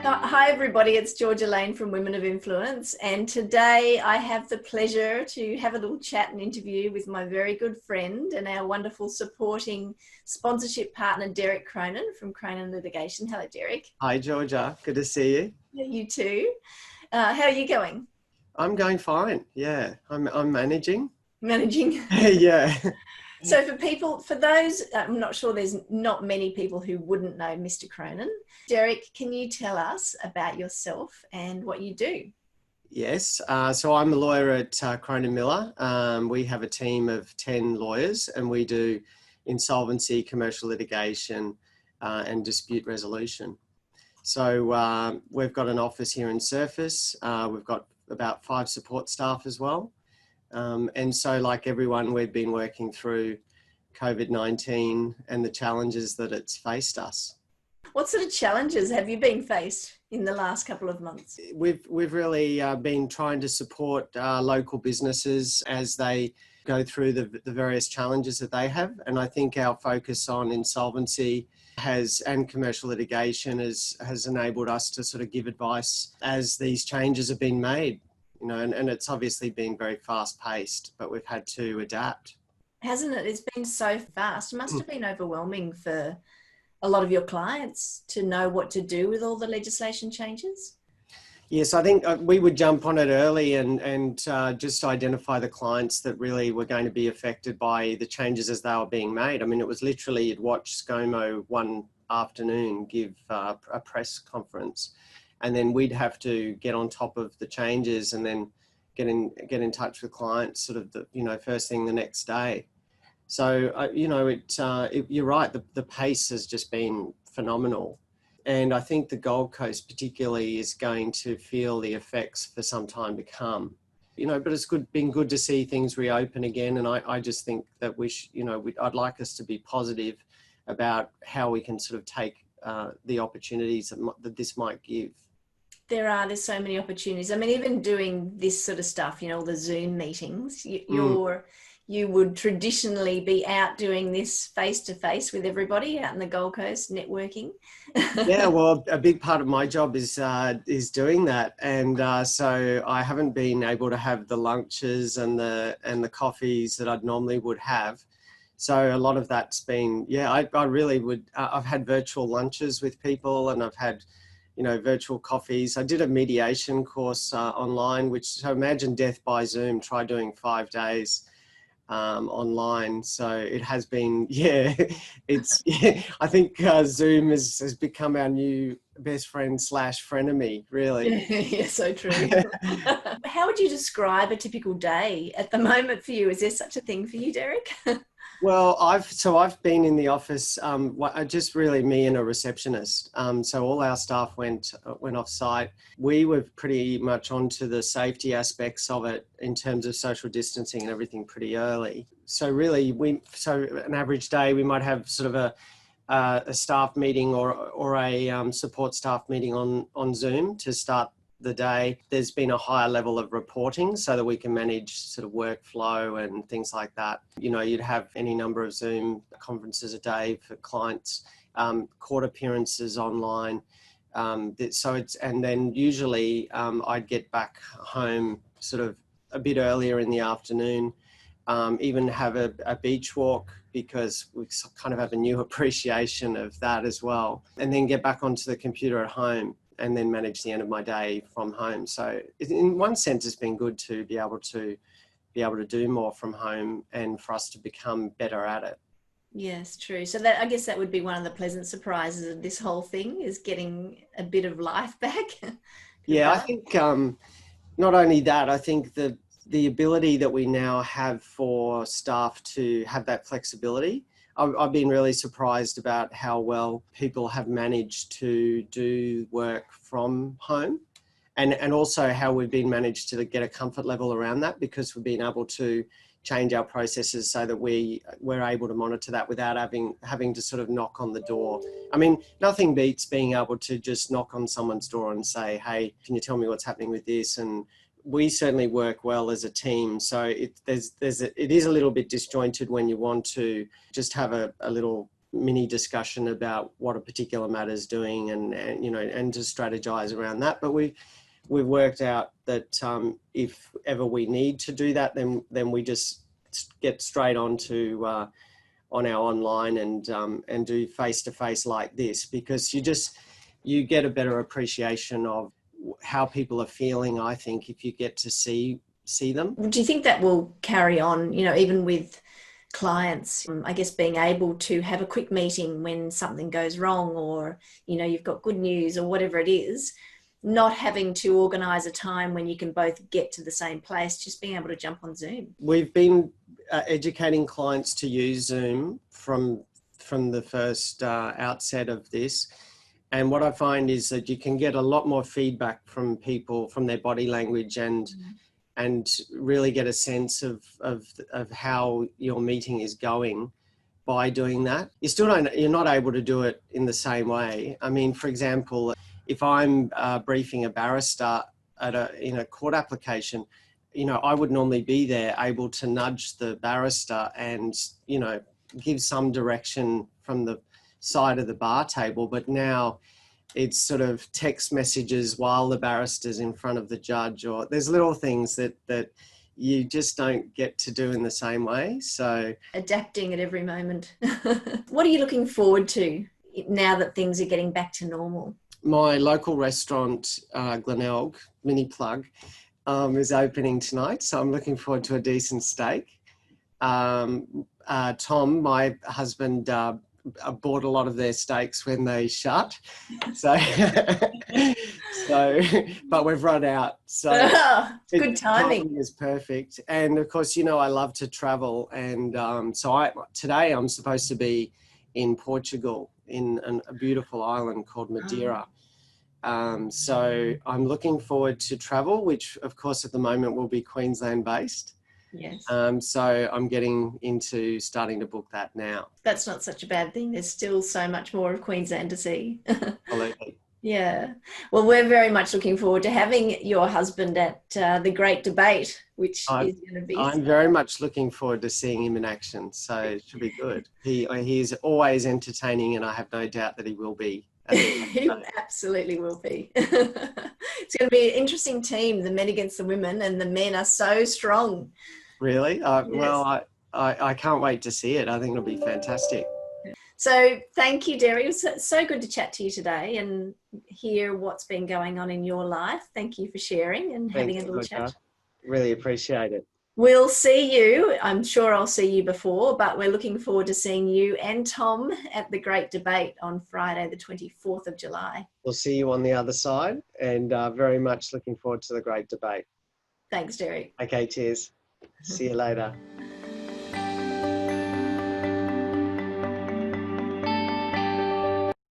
Hi everybody, it's Georgia Lane from Women of Influence, and today I have the pleasure to have a little chat and interview with my very good friend and our wonderful supporting sponsorship partner Derek Cronin from Cronin Litigation. Hello Derek. Hi Georgia, good to see you. Yeah, you too. How are you going? I'm going fine. Yeah, I'm managing. Managing. Yeah. So for those, I'm not sure there's not many people who wouldn't know Mr. Cronin. Derek, can you tell us about yourself and what you do? Yes. So I'm a lawyer at Cronin Miller. We have a team of 10 lawyers and we do insolvency, commercial litigation, and dispute resolution. So we've got an office here in Surface. We've got about 5 support staff as well. And so like everyone, we've been working through COVID-19 and the challenges that it's faced us. What sort of challenges have you been faced in the last couple of months? We've really been trying to support local businesses as they go through the various challenges that they have. And I think our focus on insolvency and commercial litigation has enabled us to sort of give advice as these changes have been made. You know, and it's obviously been very fast paced, but we've had to adapt. Hasn't it? It's been so fast. It must have been overwhelming for a lot of your clients to know what to do with all the legislation changes. Yes, I think we would jump on it early and just identify the clients that really were going to be affected by the changes as they were being made. I mean, it was literally you'd watch ScoMo one afternoon give a press conference, and then we'd have to get on top of the changes and then get in touch with clients sort of first thing the next day. So you're right, the pace has just been phenomenal. And I think the Gold Coast particularly is going to feel the effects for some time to come. But it's been good to see things reopen again. And I just think that I'd like us to be positive about how we can sort of take the opportunities that this might give. There's so many opportunities. I mean, even doing this sort of stuff, the Zoom meetings, you would traditionally be out doing this face-to-face with everybody out in the Gold Coast networking. Yeah, well, a big part of my job is doing that. And so I haven't been able to have the lunches and the coffees that I'd normally would have. So a lot of that's been, I really would, I've had virtual lunches with people and I've had virtual coffees. I did a mediation course online, so imagine death by Zoom, try doing 5 days online. So it has been, I think Zoom has become our new best friend / frenemy, really. Yeah, so true. How would you describe a typical day at the moment for you? Is there such a thing for you, Derek? Well, I've been in the office, just really me and a receptionist. So all our staff went off site. We were pretty much onto the safety aspects of it in terms of social distancing and everything pretty early. So really, an average day we might have sort of a staff meeting or a support staff meeting on Zoom to start the day. There's been a higher level of reporting so that we can manage sort of workflow and things like that. You'd have any number of Zoom conferences a day for clients, court appearances online. And then usually I'd get back home sort of a bit earlier in the afternoon, even have a beach walk because we kind of have a new appreciation of that as well. And then get back onto the computer at home and then manage the end of my day from home. So in one sense, it's been good to be able to do more from home and for us to become better at it. Yes, true. So I guess that would be one of the pleasant surprises of this whole thing is getting a bit of life back. Yeah, I think not only that, I think the ability that we now have for staff to have that flexibility. I've been really surprised about how well people have managed to do work from home and also how we've been managed to get a comfort level around that because we've been able to change our processes so that we're able to monitor that without having to sort of knock on the door. I mean, nothing beats being able to just knock on someone's door and say, hey, can you tell me what's happening with this? And we certainly work well as a team. So it is a little bit disjointed when you want to just have a little mini discussion about what a particular matter is doing, and to strategize around that. But we've worked out that if ever we need to do that, then we just get straight onto on our online and do face-to-face like this, because you get a better appreciation of how people are feeling, I think, if you get to see them. Do you think that will carry on, even with clients, I guess, being able to have a quick meeting when something goes wrong, or, you've got good news or whatever it is, not having to organise a time when you can both get to the same place, just being able to jump on Zoom? We've been educating clients to use Zoom from the first outset of this. And what I find is that you can get a lot more feedback from people, from their body language, and really get a sense of how your meeting is going by doing that. You're not able to do it in the same way. I mean, for example, if I'm briefing a barrister in a court application, I would normally be there able to nudge the barrister and, give some direction from the side of the bar table. But now it's sort of text messages while the barrister's in front of the judge, or there's little things that you just don't get to do in the same way. So adapting at every moment. What are you looking forward to now that things are getting back to normal? My local restaurant, Glenelg, mini plug, is opening tonight. So I'm looking forward to a decent steak. Tom, my husband, bought a lot of their steaks when they shut. So, but we've run out. So good timing. Is perfect. And of course, I love to travel. And today I'm supposed to be in Portugal, in a beautiful island called Madeira. So I'm looking forward to travel, which of course at the moment will be Queensland based. Yes. So I'm getting into starting to book that now. That's not such a bad thing. There's still so much more of Queensland to see. Absolutely. Yeah. Well, we're very much looking forward to having your husband at the Great Debate, which is going to be... I'm very much looking forward to seeing him in action. So it should be good. He's always entertaining, and I have no doubt that he will be. He absolutely will be. It's going to be an interesting team, the men against the women, and the men are so strong. Really? Yes. Well, I can't wait to see it. I think it'll be fantastic. So thank you, Derek. It was so good to chat to you today and hear what's been going on in your life. Thank you for sharing and having a little chat. Really appreciate it. We'll see you. I'm sure I'll see you before, but we're looking forward to seeing you and Tom at the Great Debate on Friday, the 24th of July. We'll see you on the other side, and very much looking forward to the Great Debate. Thanks, Derek. Okay, cheers. See you later.